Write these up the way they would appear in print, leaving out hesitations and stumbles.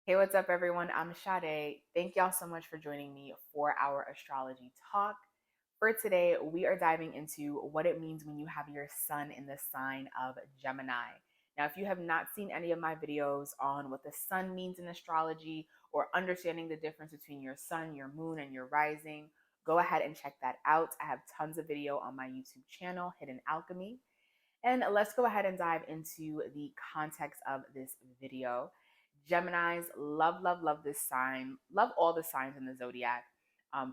Hey, what's up, everyone? I'm Sade. Thank y'all so much for joining me for our astrology talk. For today, we are diving into what it means when you have your sun in the sign of Gemini. Now, if you have not seen any of my videos on what the sun means in astrology or understanding the difference between your sun, your moon, and your rising, go ahead and check that out. I have tons of video on my YouTube channel, Hidden Alchemy. And let's go ahead and dive into the context of this video. Geminis love, love, love this sign, love all the signs in the zodiac,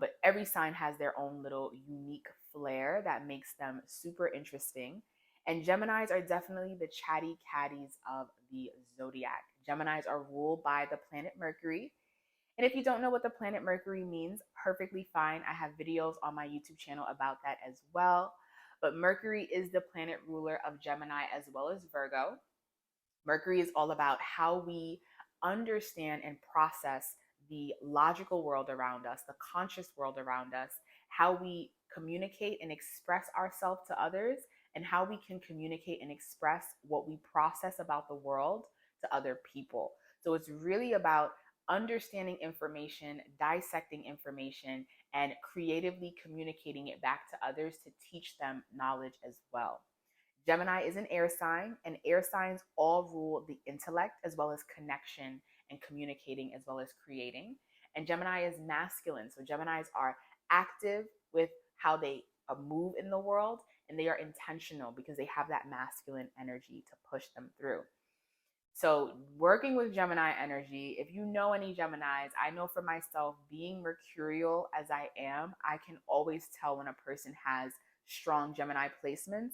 but every sign has their own little unique flair that makes them super interesting. And Geminis are definitely the chatty catties of the zodiac. Geminis are ruled by the planet Mercury. And if you don't know what the planet Mercury means, perfectly fine. I have videos on my YouTube channel about that as well. But Mercury is the planet ruler of Gemini as well as Virgo. Mercury is all about how we understand and process the logical world around us, the conscious world around us, how we communicate and express ourselves to others, and how we can communicate and express what we process about the world to other people. So it's really about understanding information, dissecting information, and creatively communicating it back to others to teach them knowledge as well. Gemini is an air sign, and air signs all rule the intellect as well as connection and communicating as well as creating. And Gemini is masculine. So Geminis are active with how they move in the world, and they are intentional because they have that masculine energy to push them through. So, working with Gemini energy, if you know any Geminis, I know for myself, being mercurial as I am, I can always tell when a person has strong Gemini placements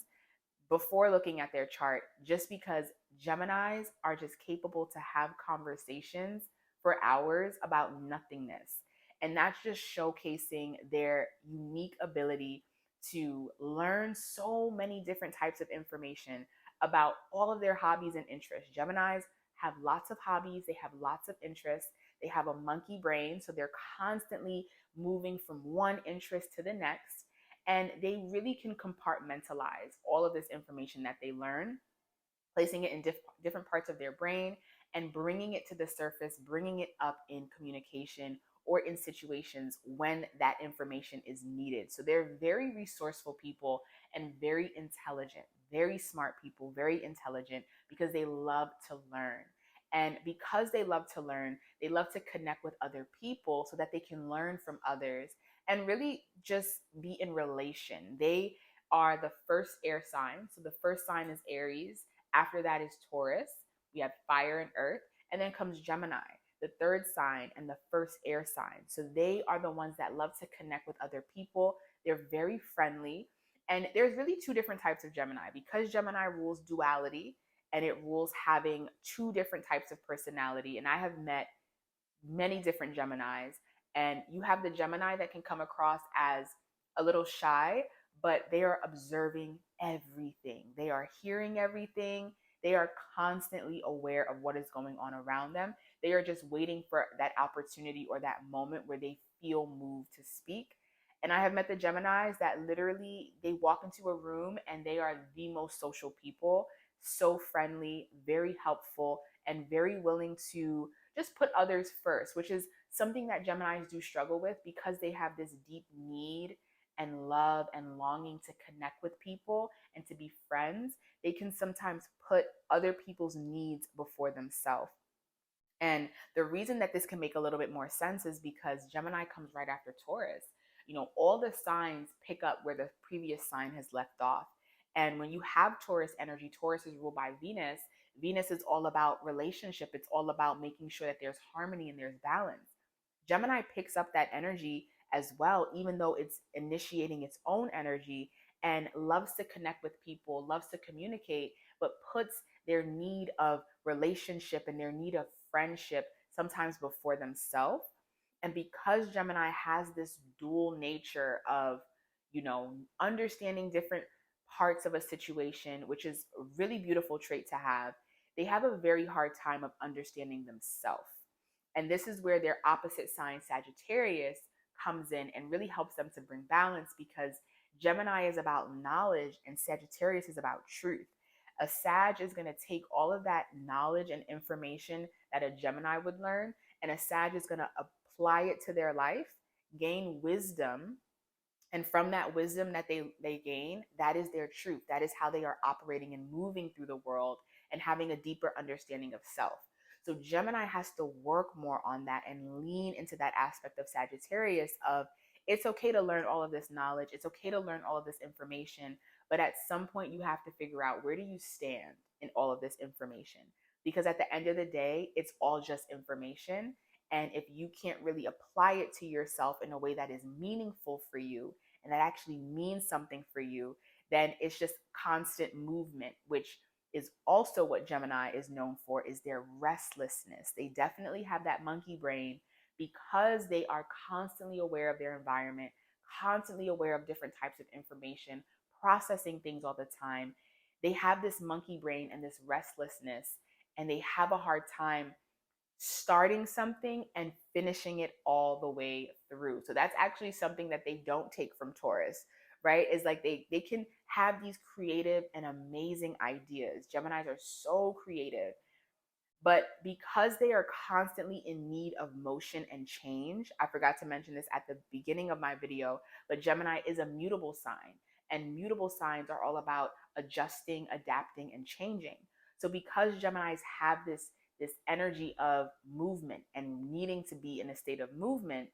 before looking at their chart, just because Geminis are just capable to have conversations for hours about nothingness. And that's just showcasing their unique ability to learn so many different types of information about all of their hobbies and interests. Geminis have lots of hobbies, they have lots of interests, they have a monkey brain, so they're constantly moving from one interest to the next, and they really can compartmentalize all of this information that they learn, placing it in different parts of their brain and bringing it to the surface, bringing it up in communication or in situations when that information is needed. So they're very resourceful people and very intelligent, very smart people, very intelligent because they love to learn. And because they love to learn, they love to connect with other people so that they can learn from others and really just be in relation. They are the first air sign. So the first sign is Aries. After that is Taurus. We have fire and earth. And then comes Gemini, the third sign and the first air sign. So they are the ones that love to connect with other people. They're very friendly. And there's really two different types of Gemini because Gemini rules duality and it rules having two different types of personality. And I have met many different Geminis. And you have the Gemini that can come across as a little shy, but they are observing everything. They are hearing everything. They are constantly aware of what is going on around them. They are just waiting for that opportunity or that moment where they feel moved to speak. And I have met the Geminis that literally they walk into a room and they are the most social people, so friendly, very helpful, and very willing to just put others first, which is something that Geminis do struggle with because they have this deep need and love and longing to connect with people and to be friends. They can sometimes put other people's needs before themselves. And the reason that this can make a little bit more sense is because Gemini comes right after Taurus. You know, all the signs pick up where the previous sign has left off. And when you have Taurus energy, Taurus is ruled by Venus. Venus is all about relationship, it's all about making sure that there's harmony and there's balance. Gemini picks up that energy as well, even though it's initiating its own energy and loves to connect with people, loves to communicate, but puts their need of relationship and their need of friendship sometimes before themselves. And because Gemini has this dual nature of, understanding different parts of a situation, which is a really beautiful trait to have, they have a very hard time of understanding themselves. And this is where their opposite sign, Sagittarius, comes in and really helps them to bring balance because Gemini is about knowledge and Sagittarius is about truth. A Sag is going to take all of that knowledge and information that a Gemini would learn, and a Sag is going to apply it to their life, gain wisdom, and from that wisdom that they gain, that is their truth. That is how they are operating and moving through the world and having a deeper understanding of self. So Gemini has to work more on that and lean into that aspect of Sagittarius of, it's okay to learn all of this knowledge, it's okay to learn all of this information, but at some point you have to figure out, where do you stand in all of this information? Because at the end of the day, it's all just information. And if you can't really apply it to yourself in a way that is meaningful for you and that actually means something for you, then it's just constant movement, which is also what Gemini is known for, is their restlessness. They definitely have that monkey brain because they are constantly aware of their environment, constantly aware of different types of information, processing things all the time. They have this monkey brain and this restlessness, and they have a hard time starting something and finishing it all the way through. So that's actually something that they don't take from Taurus, right? Is like they can have these creative and amazing ideas. Geminis are so creative, but because they are constantly in need of motion and change, I forgot to mention this at the beginning of my video, but Gemini is a mutable sign, and mutable signs are all about adjusting, adapting, and changing. So because Geminis have this energy of movement and needing to be in a state of movement,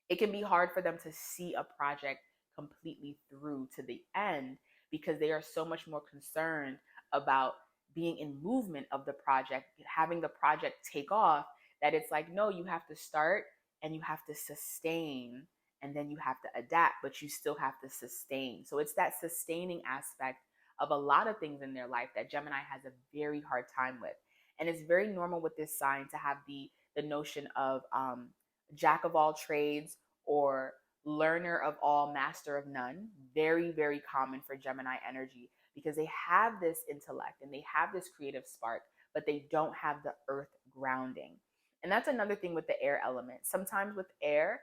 it can be hard for them to see a project completely through to the end because they are so much more concerned about being in movement of the project, having the project take off, that it's like, no, you have to start and you have to sustain and then you have to adapt, but you still have to sustain. So it's that sustaining aspect of a lot of things in their life that Gemini has a very hard time with. And it's very normal with this sign to have the notion of jack of all trades or learner of all, master of none. Very, very common for Gemini energy because they have this intellect and they have this creative spark, but they don't have the earth grounding. And that's another thing with the air element. Sometimes with air,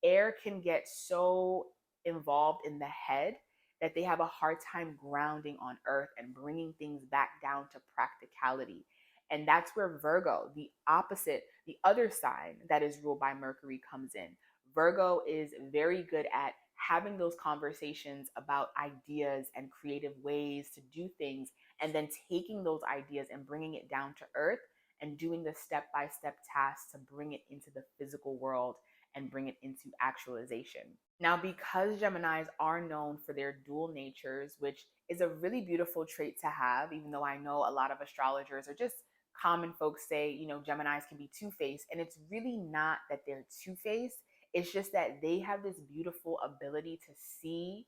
air can get so involved in the head that they have a hard time grounding on earth and bringing things back down to practicality. And that's where Virgo, the opposite, the other sign that is ruled by Mercury, comes in. Virgo is very good at having those conversations about ideas and creative ways to do things, and then taking those ideas and bringing it down to earth and doing the step by step tasks to bring it into the physical world and bring it into actualization. Now, because Geminis are known for their dual natures, which is a really beautiful trait to have, even though I know a lot of astrologers, or just common folks say, Geminis can be two-faced, and it's really not that they're two-faced. It's just that they have this beautiful ability to see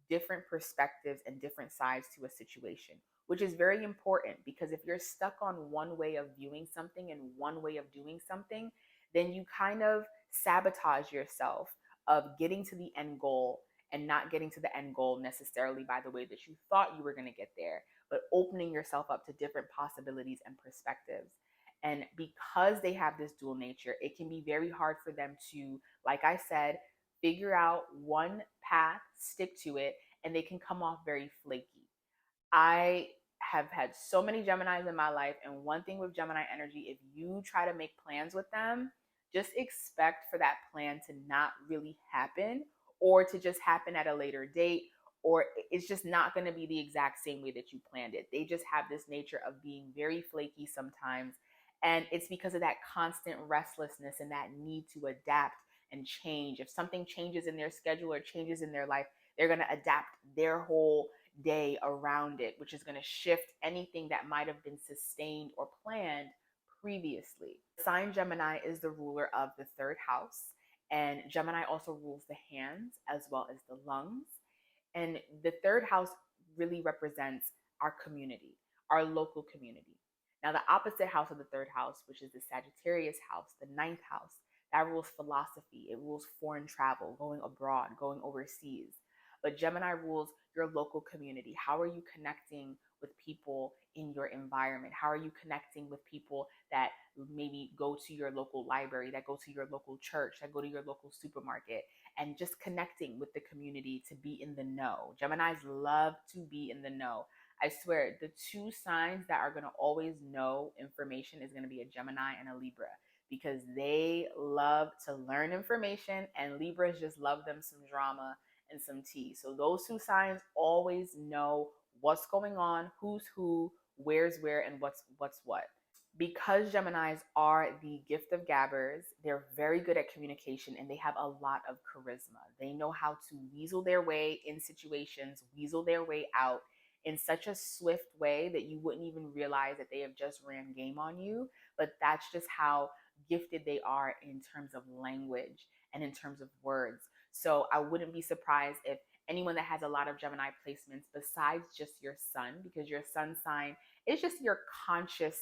different perspectives and different sides to a situation, which is very important because if you're stuck on one way of viewing something and one way of doing something, then you kind of sabotage yourself of getting to the end goal and not getting to the end goal necessarily by the way that you thought you were going to get there, but opening yourself up to different possibilities and perspectives. And because they have this dual nature, it can be very hard for them to, like I said, figure out one path, stick to it, and they can come off very flaky. I have had so many Geminis in my life, and one thing with Gemini energy, if you try to make plans with them, just expect for that plan to not really happen, or to just happen at a later date, or it's just not going to be the exact same way that you planned it. They just have this nature of being very flaky sometimes, and it's because of that constant restlessness and that need to adapt and change. If something changes in their schedule or changes in their life, they're going to adapt their whole day around it, which is going to shift anything that might have been sustained or planned previously. Sign Gemini is the ruler of the third house, and Gemini also rules the hands as well as the lungs. And the third house really represents our community, our local community. Now, the opposite house of the third house, which is the Sagittarius house, the ninth house, that rules philosophy. It rules foreign travel, going abroad, going overseas. But Gemini rules your local community. How are you connecting with people in your environment? How are you connecting with people that maybe go to your local library, that go to your local church, that go to your local supermarket, and just connecting with the community to be in the know? Geminis love to be in the know. I swear, the two signs that are going to always know information is going to be a Gemini and a Libra, because they love to learn information, and Libras just love them some drama and some tea. So those two signs always know what's going on, who's who, where's where, and what's what. Because Geminis are the gift of gabbers, they're very good at communication and they have a lot of charisma. They know how to weasel their way in situations, weasel their way out in such a swift way that you wouldn't even realize that they have just ran game on you. But that's just how gifted they are in terms of language and in terms of words. So I wouldn't be surprised if anyone that has a lot of Gemini placements, besides just your sun, because your sun sign is just your conscious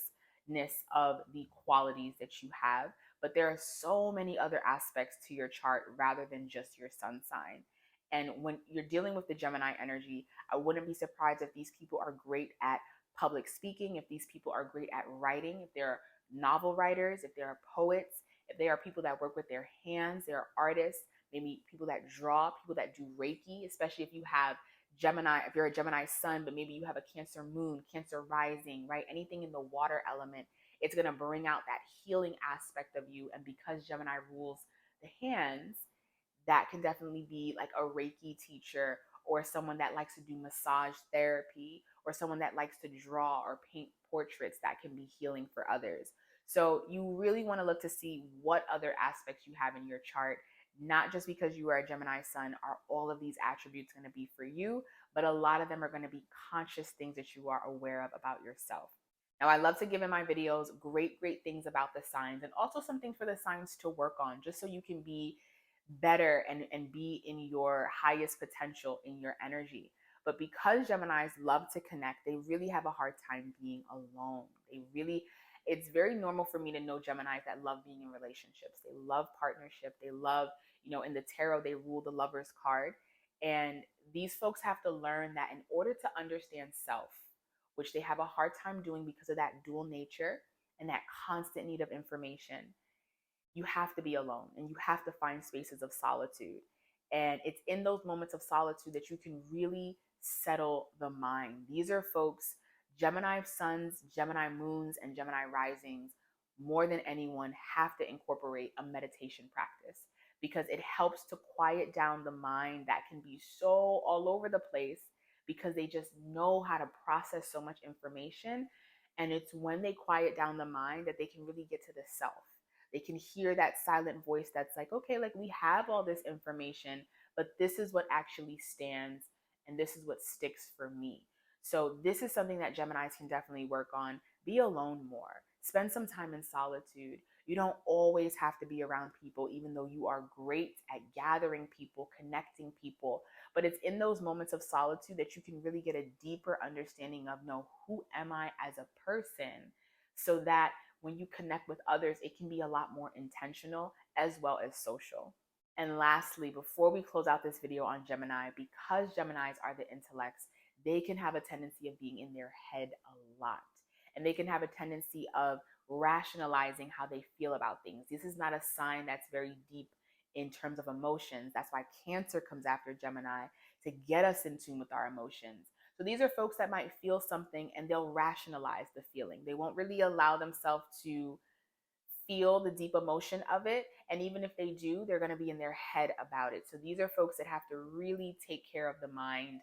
of the qualities that you have, but there are so many other aspects to your chart rather than just your sun sign. And when you're dealing with the Gemini energy, I wouldn't be surprised if these people are great at public speaking, if these people are great at writing, if they're novel writers, if they're poets, if they are people that work with their hands, they're artists, maybe people that draw, people that do Reiki, especially if you have Gemini, if you're a Gemini sun, but maybe you have a Cancer moon, Cancer rising, right? Anything in the water element, it's going to bring out that healing aspect of you. And because Gemini rules the hands, that can definitely be like a Reiki teacher, or someone that likes to do massage therapy, or someone that likes to draw or paint portraits that can be healing for others. So you really want to look to see what other aspects you have in your chart. Not just because you are a Gemini sun are all of these attributes going to be for you, but a lot of them are going to be conscious things that you are aware of about yourself. Now, I love to give in my videos great things about the signs, and also something for the signs to work on, just so you can be better and be in your highest potential in your energy. But because Geminis love to connect, they really have a hard time being alone. It's very normal for me to know Geminis that love being in relationships. They love partnership. They love, in the tarot, they rule the lover's card. And these folks have to learn that in order to understand self, which they have a hard time doing because of that dual nature and that constant need of information, you have to be alone and you have to find spaces of solitude. And it's in those moments of solitude that you can really settle the mind. These are folks, Gemini suns, Gemini moons, and Gemini risings, more than anyone, have to incorporate a meditation practice, because it helps to quiet down the mind that can be so all over the place because they just know how to process so much information. And it's when they quiet down the mind that they can really get to the self. They can hear that silent voice that's like, okay, like we have all this information, but this is what actually stands and this is what sticks for me. So this is something that Geminis can definitely work on. Be alone more. Spend some time in solitude. You don't always have to be around people, even though you are great at gathering people, connecting people. But it's in those moments of solitude that you can really get a deeper understanding of, no, who am I as a person? So that when you connect with others, it can be a lot more intentional as well as social. And lastly, before we close out this video on Gemini, because Geminis are the intellects, they can have a tendency of being in their head a lot. And they can have a tendency of rationalizing how they feel about things. This is not a sign that's very deep in terms of emotions. That's why Cancer comes after Gemini, to get us in tune with our emotions. So these are folks that might feel something and they'll rationalize the feeling. They won't really allow themselves to feel the deep emotion of it. And even if they do, they're going to be in their head about it. So these are folks that have to really take care of the mind,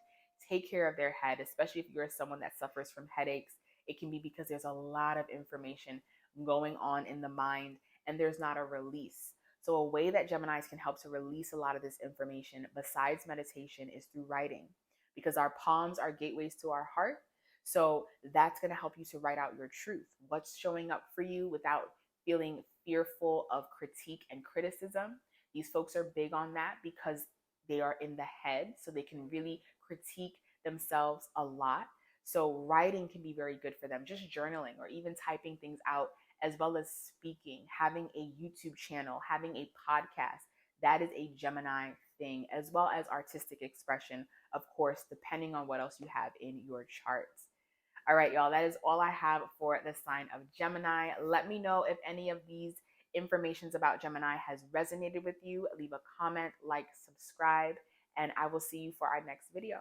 take care of their head, especially if you're someone that suffers from headaches. It can be because there's a lot of information going on in the mind and there's not a release. So a way that Geminis can help to release a lot of this information besides meditation is through writing, because our palms are gateways to our heart. So that's going to help you to write out your truth. What's showing up for you without feeling fearful of critique and criticism. These folks are big on that because they are in the head, so they can really critique themselves a lot. So writing can be very good for them, just journaling or even typing things out, as well as speaking, having a YouTube channel, having a podcast. That is a Gemini thing, as well as artistic expression, of course, depending on what else you have in your charts. All right, y'all, that is all I have for the sign of Gemini. Let me know if any of these informations about Gemini has resonated with you. Leave a comment, like, subscribe, and I will see you for our next video.